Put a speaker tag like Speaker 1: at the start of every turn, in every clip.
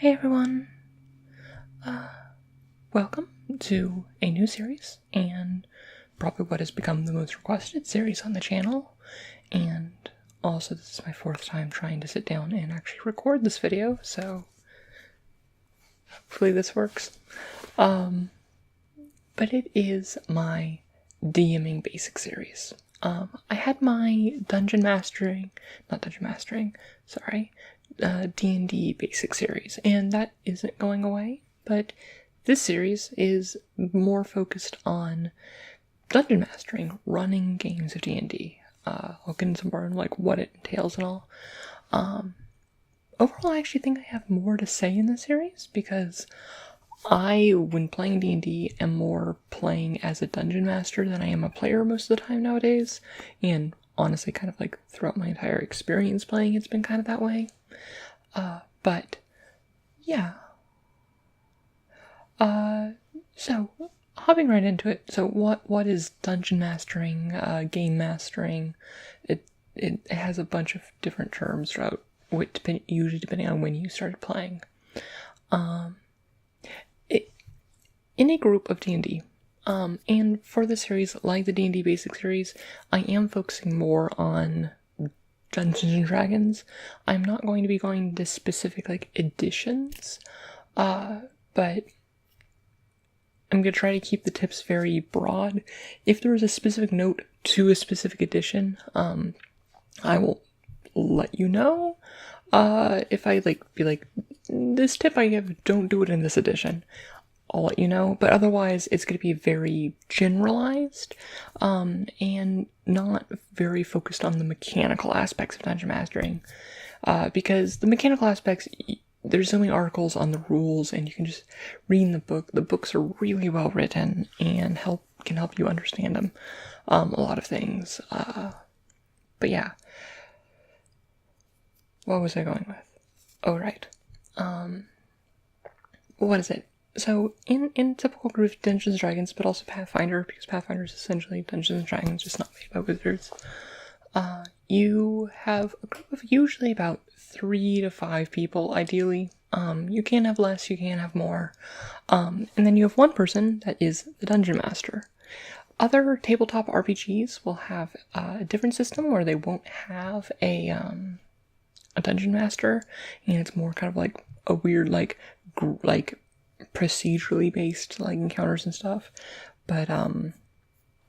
Speaker 1: Hey everyone, welcome to a new series, and probably what has become the most requested series on the channel, and also this is my fourth time trying to sit down and actually record this video, so hopefully this works. But it is my DMing Basics series. I had my DnD Basics series, and that isn't going away, but this series is more focused on dungeon mastering, running games of D&D. I'll get into more on like what it entails and all. Overall, I actually think I have more to say in this series because I, when playing D&D, am more playing as a dungeon master than I am a player most of the time nowadays, and honestly, kind of like throughout my entire experience playing, it's been kind of that way. But yeah. So hopping right into it. So what is dungeon mastering, game mastering? It has a bunch of different terms throughout, usually depending on when you started playing. In a group of D&D, and for the series, like the D&D Basics series, I am focusing more on Dungeons and Dragons. I'm not going to be going into specific like editions, but I'm gonna try to keep the tips very broad. If there is a specific note to a specific edition, I will let you know. If I be like, this tip I give, don't do it in this edition, I'll let you know, but otherwise it's going to be very generalized, and not very focused on the mechanical aspects of dungeon mastering, because the mechanical aspects, there's so many articles on the rules, and you can just read in the book. The books are really well written and can help you understand them, a lot of things, but yeah. What was I going with? Oh, right. What is it? So, in typical group of Dungeons & Dragons, but also Pathfinder, because Pathfinder is essentially Dungeons & Dragons, just not made by wizards, you have a group of usually about 3 to 5 people, ideally. You can have less, you can have more. And then you have one person that is the Dungeon Master. Other tabletop RPGs will have a different system where they won't have a Dungeon Master, and it's more kind of like a weird, like procedurally based like encounters and stuff, but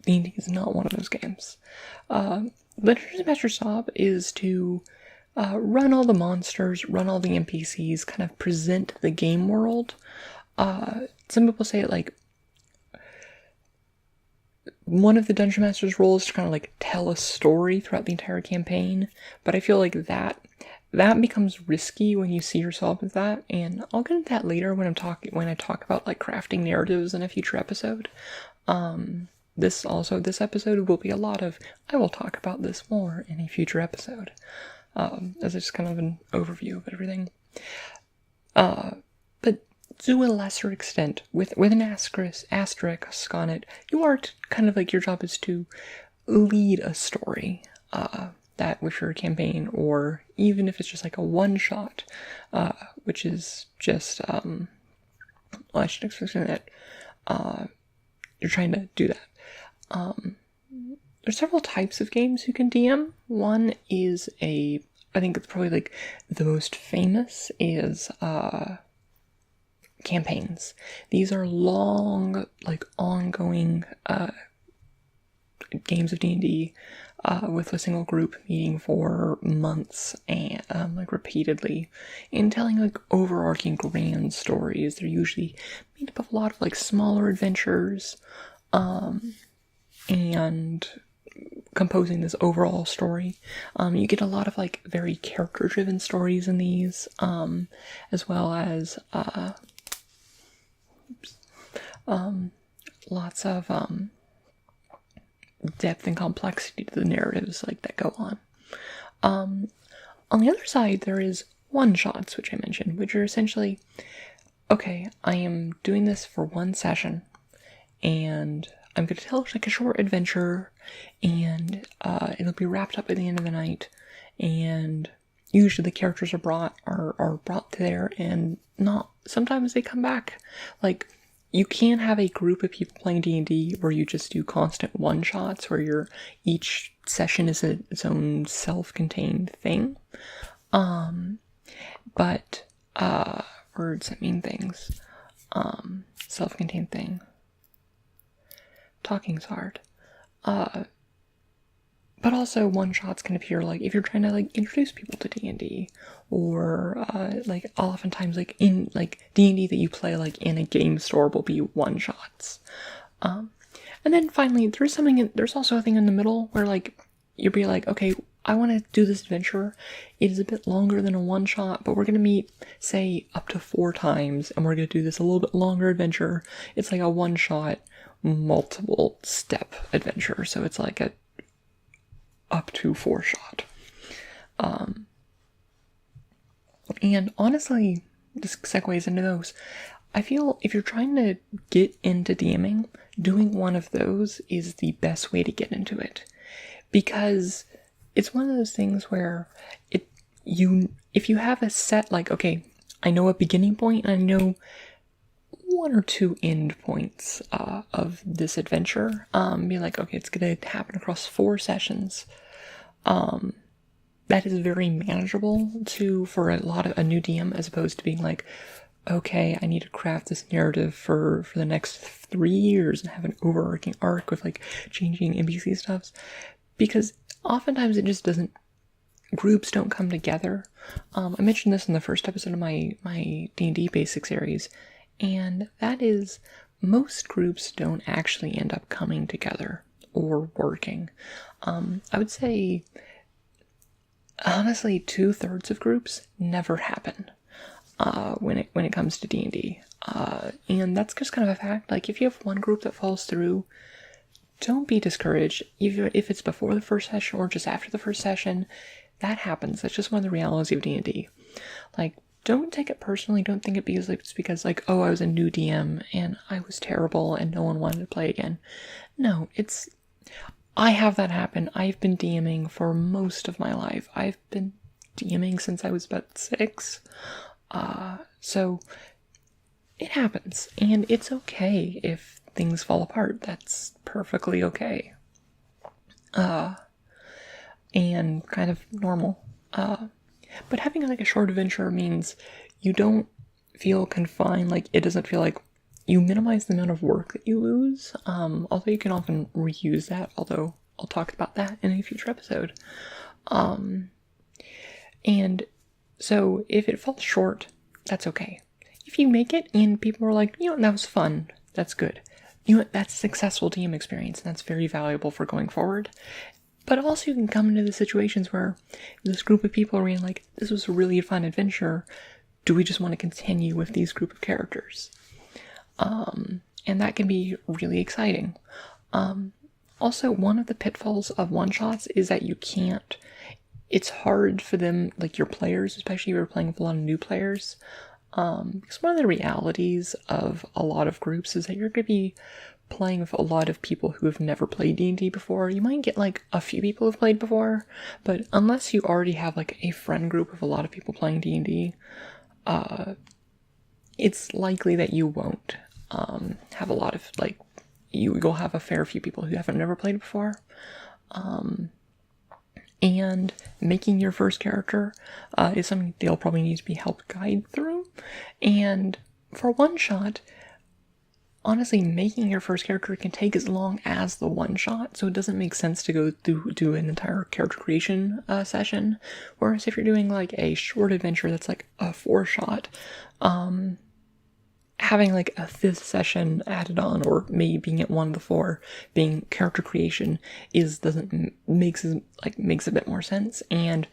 Speaker 1: D&D is not one of those games. The Dungeon Master's job is to run all the monsters, run all the NPCs, kind of present the game world. Some people say it like one of the Dungeon Master's roles is to kind of like tell a story throughout the entire campaign, but I feel like that becomes risky when you see yourself as that, and I'll get into that later when I talk about like crafting narratives in a future episode. This episode will be a lot of, I will talk about this more in a future episode, as just kind of an overview of everything. But to a lesser extent, with an asterisk on it, you are kind of like, your job is to lead a story, that with your campaign, or even if it's just like a one-shot, which is just, well, I should explain that, you're trying to do that. There's several types of games you can DM. One is I think it's probably like the most famous is, campaigns. These are long, like ongoing, games of D&D, with a single group meeting for months and like repeatedly and telling like overarching grand stories. They're usually made up of a lot of like smaller adventures, and composing this overall story. You get a lot of like very character driven stories in these, as well as lots of depth and complexity to the narratives like that go on. On the other side, there is one-shots, which I mentioned, which are essentially, okay, I am doing this for one session, and I'm going to tell like a short adventure, and it'll be wrapped up at the end of the night, and usually the characters are brought there, and not sometimes they come back. Like, you can have a group of people playing D&D where you just do constant one-shots, where each session is its own self-contained thing. But words that mean things. Self-contained thing. Talking's hard. But also one-shots can appear, like, if you're trying to, like, introduce people to D&D, or, like, oftentimes, like, in, like, D&D that you play, like, in a game store will be one-shots. And then finally, there's also a thing in the middle where, like, you'll be like, okay, I want to do this adventure. It is a bit longer than a one-shot, but we're going to meet, say, up to 4 times, and we're going to do this a little bit longer adventure. It's like a one-shot, multiple-step adventure, so it's like a up to 4-shot. And honestly, this segues into those. I feel if you're trying to get into DMing, doing one of those is the best way to get into it. Because it's one of those things where if you have a set, like, okay, I know a beginning point and I know 1 or 2 end points of this adventure, be like, okay, it's gonna happen across 4 sessions. That is very manageable for a new DM, as opposed to being like, okay, I need to craft this narrative for the next 3 years and have an overarching arc with, like, changing NPC stuffs, because oftentimes it just doesn't. Groups don't come together. I mentioned this in the first episode of my DnD Basics series, and that is, most groups don't actually end up coming together or working. I would say, honestly, 2/3 of groups never happen when it comes to D&D. And that's just kind of a fact. Like, if you have one group that falls through, don't be discouraged. Even if it's before the first session or just after the first session, that happens. That's just one of the realities of D&D. Like, don't take it personally. Don't think it's because, like, oh, I was a new DM and I was terrible and no one wanted to play again. No, I have that happen. I've been DMing for most of my life. I've been DMing since I was about 6. So it happens, and it's okay if things fall apart. That's perfectly okay. And kind of normal. But having, like, a short adventure means you don't feel confined. Like, it doesn't feel like you minimize the amount of work that you lose. Although you can often reuse that, although I'll talk about that in a future episode. And so if it falls short, that's okay. If you make it and people are like, you know, that was fun, that's good. You know, that's a successful DM experience, and that's very valuable for going forward. But also you can come into the situations where this group of people are being like, this was a really fun adventure. Do we just want to continue with these group of characters? And that can be really exciting. Also, one of the pitfalls of one-shots is that it's hard for them, like your players, especially if you're playing with a lot of new players, because one of the realities of a lot of groups is that you're going to be playing with a lot of people who have never played D&D before. You might get, like, a few people who've played before, but unless you already have, like, a friend group of a lot of people playing D&D, it's likely that you won't have a lot of, like, you'll have a fair few people who haven't never played before. And making your first character is something they'll probably need to be helped guide through. And for one shot, honestly, making your first character can take as long as the one shot, so it doesn't make sense to go do an entire character creation session. Whereas if you're doing, like, a short adventure that's like a 4-shot, having, like, a 5th session added on, or maybe being at one of the 4 being character creation makes a bit more sense. And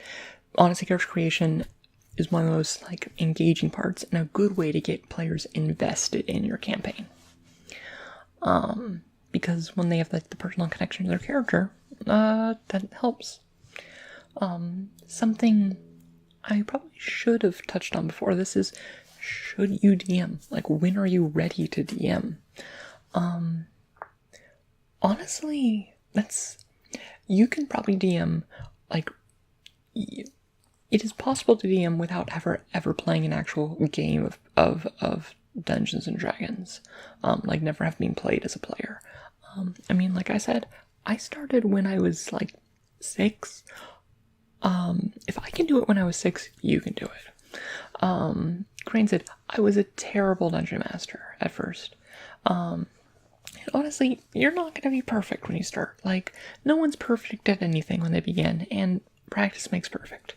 Speaker 1: honestly, character creation is one of the most, like, engaging parts and a good way to get players invested in your campaign. Because when they have, like, the personal connection to their character, that helps. Something I probably should have touched on before this is, should you DM? Like, when are you ready to DM? Honestly, you can probably DM, like, it is possible to DM without ever playing an actual game of Dungeons and Dragons, like never have been played as a player. I mean, like I said, I started when I was like 6. If I can do it when I was 6, you can do it. Granted, I was a terrible dungeon master at first. And honestly, you're not going to be perfect when you start. Like, no one's perfect at anything when they begin, and practice makes perfect.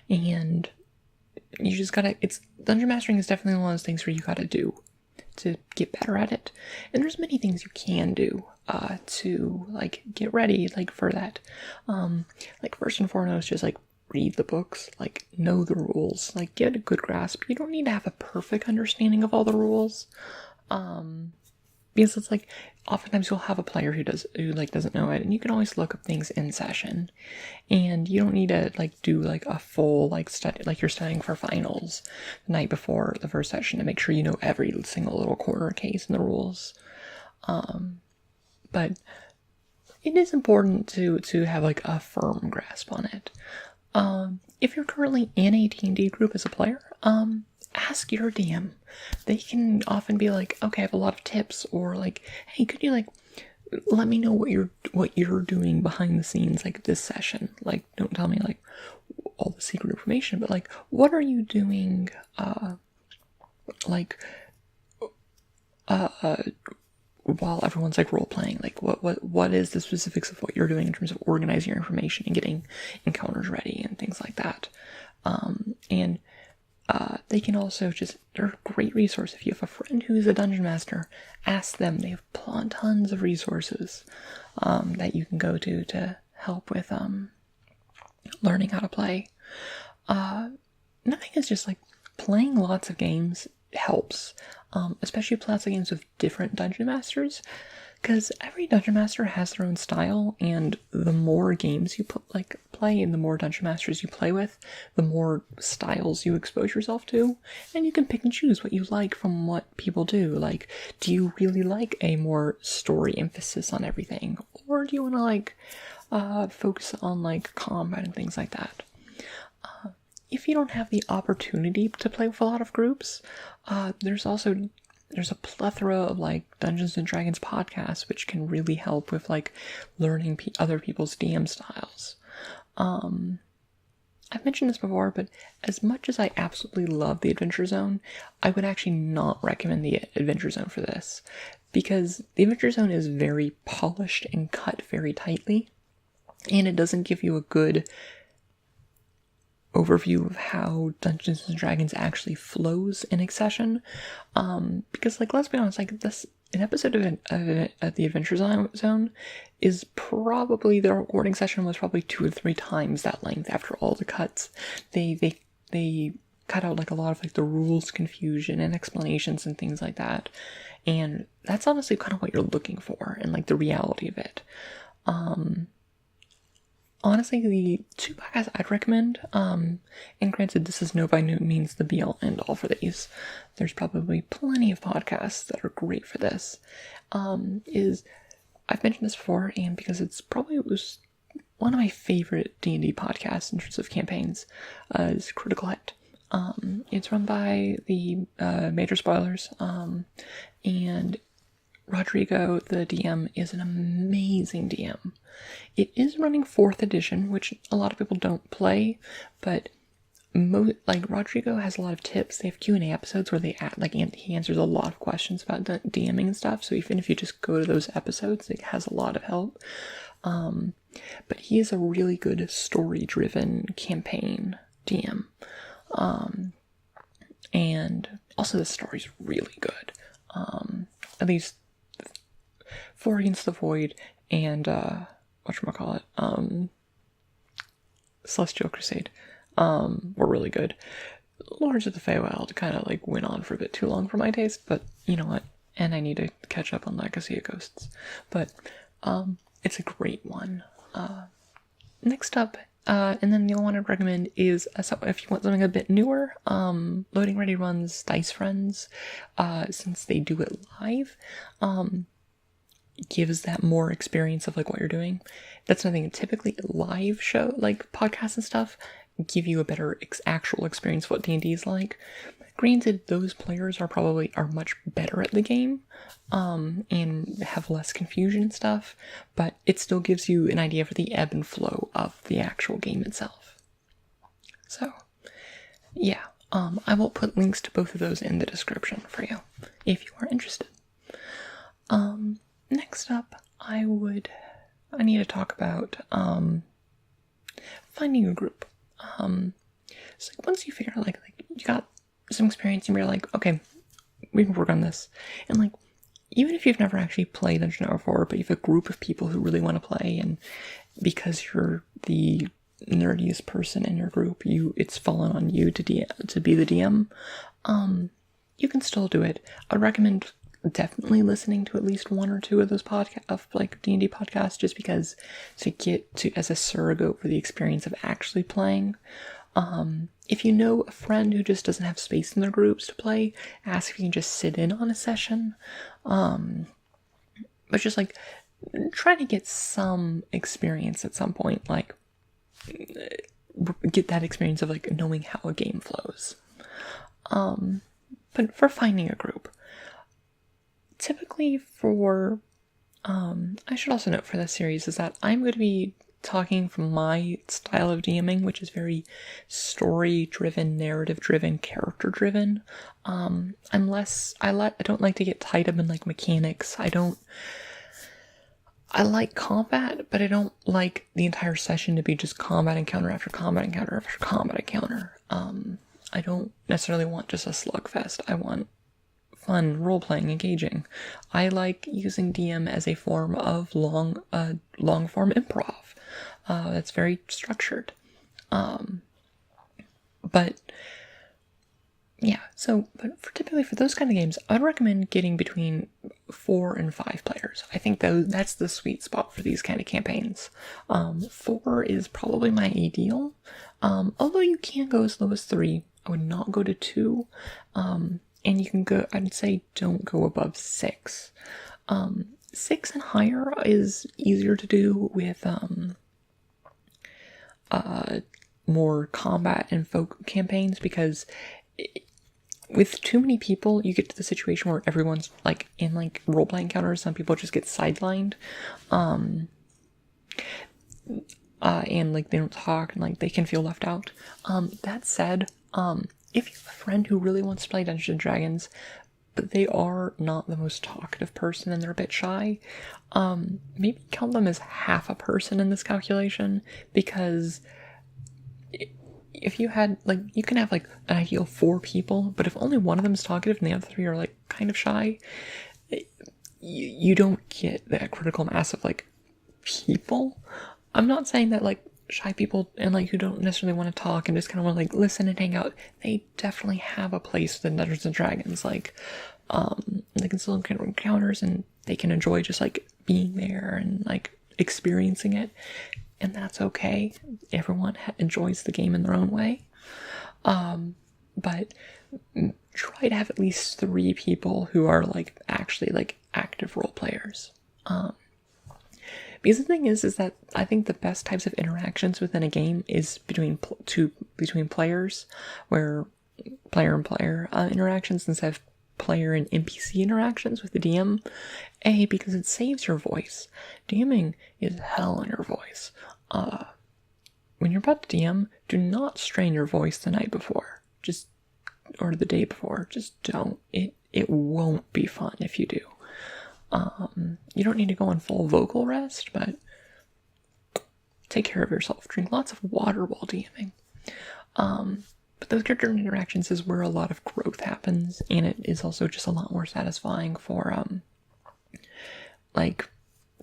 Speaker 1: And you just gotta, dungeon mastering is definitely one of those things where you gotta do to get better at it. And there's many things you can do to like get ready like for that. Like first and foremost, just like read the books, like know the rules, like get a good grasp. You don't need to have a perfect understanding of all the rules. Because it's like oftentimes you'll have a player who doesn't know it, and you can always look up things in session, and you don't need to like do like a full like study like you're studying for finals the night before the first session to make sure you know every single little corner case and the rules. But it is important to have like a firm grasp on it. If you're currently in a D&D group as a player, ask your DM. They can often be like, okay, I have a lot of tips, or like, hey, could you like let me know what you're doing behind the scenes like this session. Like, don't tell me like all the secret information, but like what are you doing while everyone's like role playing? Like what is the specifics of what you're doing in terms of organizing your information and getting encounters ready and things like that. And they can also they're a great resource. If you have a friend who's a dungeon master, ask them. They have tons of resources that you can go to help with learning how to play. Nothing is just like playing lots of games helps, especially lots of games with different dungeon masters, because every dungeon master has their own style, and the more games you play and the more dungeon masters you play with, the more styles you expose yourself to, and you can pick and choose what you like from what people do. Like, do you really like a more story emphasis on everything, or do you want to like focus on like combat and things like that? If you don't have the opportunity to play with a lot of groups, there's a plethora of like Dungeons and Dragons podcasts which can really help with like learning other people's DM styles. I've mentioned this before, but as much as I absolutely love the Adventure Zone, I would actually not recommend the Adventure Zone for this, because the Adventure Zone is very polished and cut very tightly, and it doesn't give you a good overview of how Dungeons and Dragons actually flows in a session. Because like, let's be honest, like an episode of the Adventure Zone is probably, the recording session was probably 2 or 3 times that length after all the cuts. They cut out like a lot of like the rules confusion and explanations and things like that. And that's honestly kind of what you're looking for and like the reality of it. Honestly, the 2 podcasts I'd recommend, and granted, this is by no means the be-all end-all for these. There's probably plenty of podcasts that are great for this. I've mentioned this before, and because it was one of my favorite D&D podcasts in terms of campaigns, is Critical Hit. It's run by the Major Spoilers, and Rodrigo, the DM, is an amazing DM. It is running 4th edition, which a lot of people don't play, but like Rodrigo has a lot of tips. They have Q&A episodes where he answers a lot of questions about DMing and stuff. So even if you just go to those episodes, it has a lot of help. But he is a really good story-driven campaign DM, and also the story's really good. At least 4 Against the Void and Celestial Crusade were really good. Lords of the Feywild kind of like went on for a bit too long for my taste, but you know what? And I need to catch up on Legacy of Ghosts. But it's a great one. Next up, and then the one I'd recommend is if you want something a bit newer, Loading Ready Run's Dice Friends, since they do it live, gives that more experience of like what you're doing. That's nothing. Typically live show like podcasts and stuff, give you a better actual experience of what D&D is like. Granted, those players are much better at the game, and have less confusion and stuff, but it still gives you an idea for the ebb and flow of the actual game itself. So, yeah, I will put links to both of those in the description for you, if you are interested. Next up, I need to talk about, finding a group. So once you figure out, like you got some experience and you're like, okay, we can work on this. And like, even if you've never actually played Dungeon before, but you have a group of people who really want to play, and because you're the nerdiest person in your group, it's fallen on you to be the DM. You can still do it. I would recommend definitely listening to at least one or two of those D&D podcasts, just because to get to as a surrogate for the experience of actually playing. If you know a friend who just doesn't have space in their groups to play, ask if you can just sit in on a session. But just like try to get some experience at some point, like get that experience of like knowing how a game flows. But for finding a group, typically I should also note for this series is that I'm going to be talking from my style of DMing, which is very story-driven, narrative-driven, character-driven. I don't like to get tied up in like mechanics. I like combat, but I don't like the entire session to be just combat encounter after combat encounter after combat encounter. I don't necessarily want just a slugfest. I want fun, role-playing, engaging. I like using DM as a form of long-form improv. That's very structured. But typically for those kind of games, I'd recommend getting between 4 and 5 players. I think that's the sweet spot for these kind of campaigns. 4 is probably my ideal. Although you can go as low as 3. I would not go to 2. And you can go, I'd say don't go above 6. 6 and higher is easier to do with more combat and folk campaigns, because with too many people, you get to the situation where everyone's like in like role-playing encounters. Some people just get sidelined, and like they don't talk, and like they can feel left out. That said, if you have a friend who really wants to play Dungeons and Dragons, but they are not the most talkative person and they're a bit shy, maybe count them as half a person in this calculation, because if you had, like, you can have, like, an ideal 4 people, but if only one of them is talkative and the other 3 are, like, kind of shy, you don't get that critical mass of, like, people. I'm not saying that, like, shy people and, like, who don't necessarily want to talk and just kind of want to, like, listen and hang out, they definitely have a place within Dungeons and Dragons. Like, they can still encounter encounters and they can enjoy just, like, being there and, like, experiencing it. And that's okay. Everyone enjoys the game in their own way. But try to have at least 3 people who are, like, actually, like, active role players. Because the thing is that I think the best types of interactions within a game is between players, where player and player interactions instead of player and NPC interactions with the DM. Because it saves your voice. DMing is hell on your voice. When you're about to DM, do not strain your voice the night before. Or the day before. Just don't. It won't be fun if you do. You don't need to go on full vocal rest, but take care of yourself. Drink lots of water while DMing. But those character interactions is where a lot of growth happens, and it is also just a lot more satisfying for, like,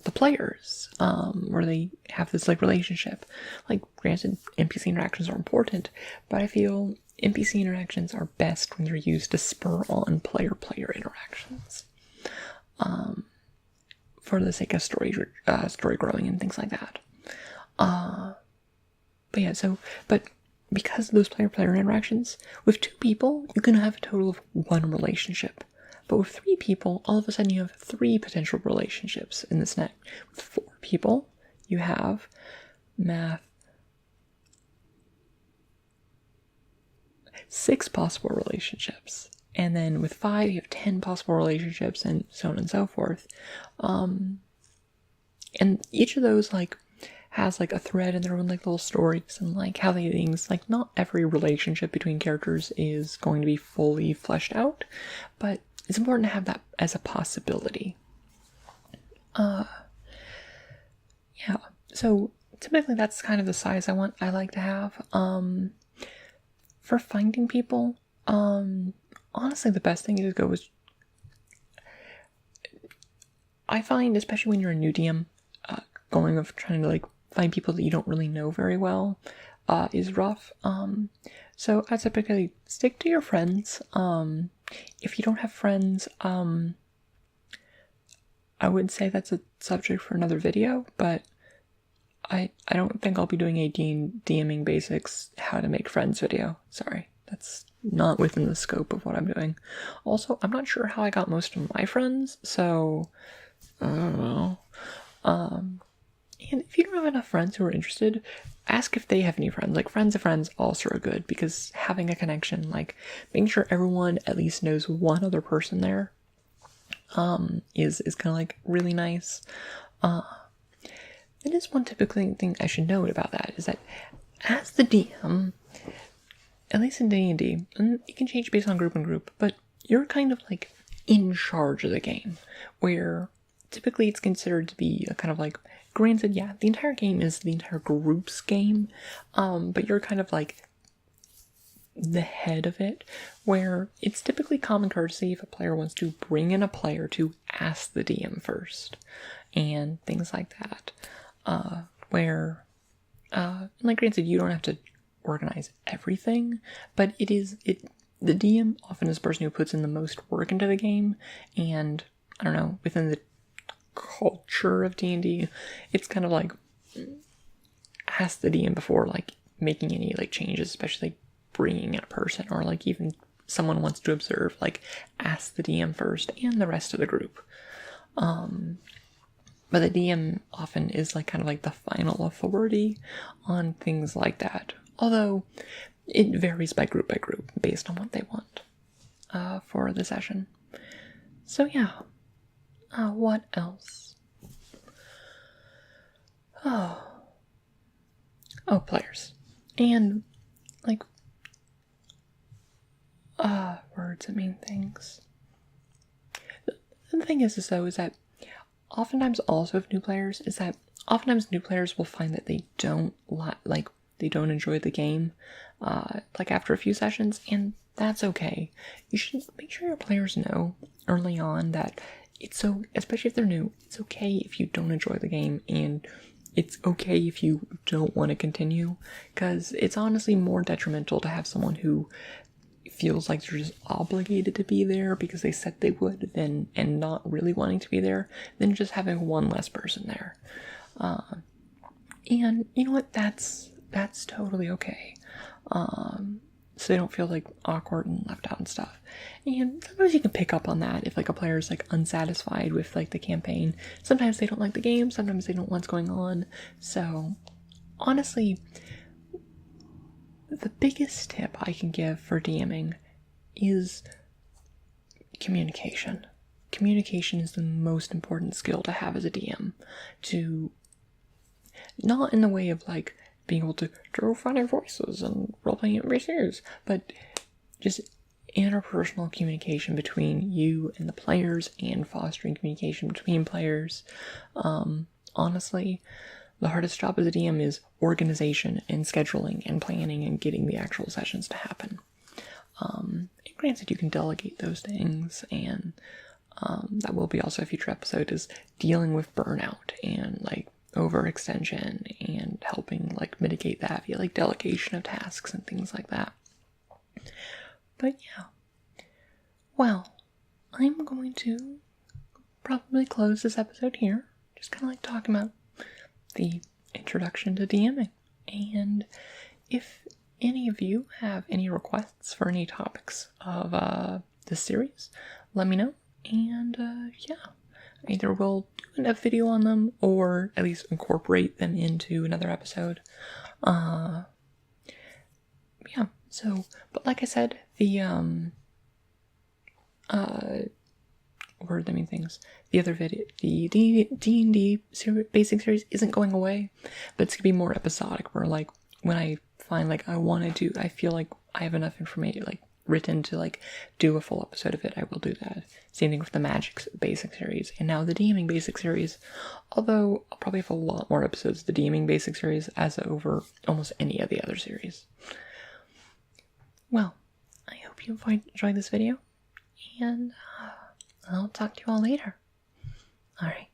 Speaker 1: the players, where they have this, like, relationship. Like, granted, NPC interactions are important, but I feel NPC interactions are best when they're used to spur on player-player interactions. For the sake of story growing and things like that. But because of those player-player interactions, with 2 people, you can have a total of 1 relationship. But with 3 people, all of a sudden you have 3 potential relationships in this net. With 4 people, you have math, 6 possible relationships. And then with 5, you have 10 possible relationships, and so on and so forth. And each of those, like, has, like, a thread in their own, like, little stories and, like, how they things, like, not every relationship between characters is going to be fully fleshed out, but it's important to have that as a possibility. Yeah, so typically that's kind of the size I like to have. For finding people, honestly, the best thing to go is, I find, especially when you're a new DM, trying to, like, find people that you don't really know very well, is rough. So I typically stick to your friends. If you don't have friends, I would say that's a subject for another video, but I don't think I'll be doing a DMing Basics how to make friends video. Sorry, that's not within the scope of what I'm doing. Also, I'm not sure how I got most of my friends, so I don't know. And if you don't have enough friends who are interested, ask if they have any friends. Like, friends of friends also are good, because having a connection, like, making sure everyone at least knows one other person there, is kind of, like, really nice. It is one typical thing I should note about that, is that as the DM, at least in D&D, and it can change based on group and group, but you're kind of, like, in charge of the game, where typically it's considered to be a kind of, like, granted, yeah, the entire game is the entire group's game, but you're kind of, like, the head of it, where it's typically common courtesy if a player wants to bring in a player to ask the DM first, and things like that. Like granted, you don't have to organize everything, but the DM often is the person who puts in the most work into the game, and I don't know, within the culture of D&D, it's kind of like, ask the DM before, like, making any, like, changes, especially, like, bringing in a person, or, like, even someone wants to observe, like, ask the DM first and the rest of the group. But the DM often is, like, kind of like the final authority on things like that. Although it varies by group based on what they want for the session. So yeah. What else? Oh, players. And, like, words that mean things. The thing is that oftentimes also with new players new players will find that they don't they don't enjoy the game, like, after a few sessions, and that's okay. You should make sure your players know early on that especially if they're new, it's okay if you don't enjoy the game, and it's okay if you don't want to continue, because it's honestly more detrimental to have someone who feels like they're just obligated to be there because they said they would, and not really wanting to be there, than just having one less person there. And you know what? That's totally okay. So they don't feel, like, awkward and left out and stuff. And sometimes you can pick up on that if, like, a player is, like, unsatisfied with, like, the campaign. Sometimes they don't like the game, sometimes they don't know what's going on. So honestly, the biggest tip I can give for DMing is communication. Communication is the most important skill to have as a DM. Not in the way of, like, being able to draw funny voices and role-playing NPCs, but just interpersonal communication between you and the players, and fostering communication between players. Honestly, the hardest job as a DM is organization and scheduling and planning and getting the actual sessions to happen. And granted, you can delegate those things, and that will be also a future episode, is dealing with burnout and, like, overextension, and helping, like, mitigate that via, like, delegation of tasks and things like that. But yeah. Well, I'm going to probably close this episode here. Just kind of, like, talking about the introduction to DMing. And if any of you have any requests for any topics of this series, let me know. And yeah, either we'll do a video on them, or at least incorporate them into another episode. Yeah, So, but like I said, the what are the main things? The other video, the D&D basic series isn't going away, but it's gonna be more episodic. Where like when I find like I feel like I have enough information like written to like do a full episode of it, I will do that. Same thing with the Magic basic series, and now the DMing basic series. Although I'll probably have a lot more episodes of the DMing basic series as over almost any of the other series. Well, I hope you enjoyed this video, and I'll talk to you all later. Alright,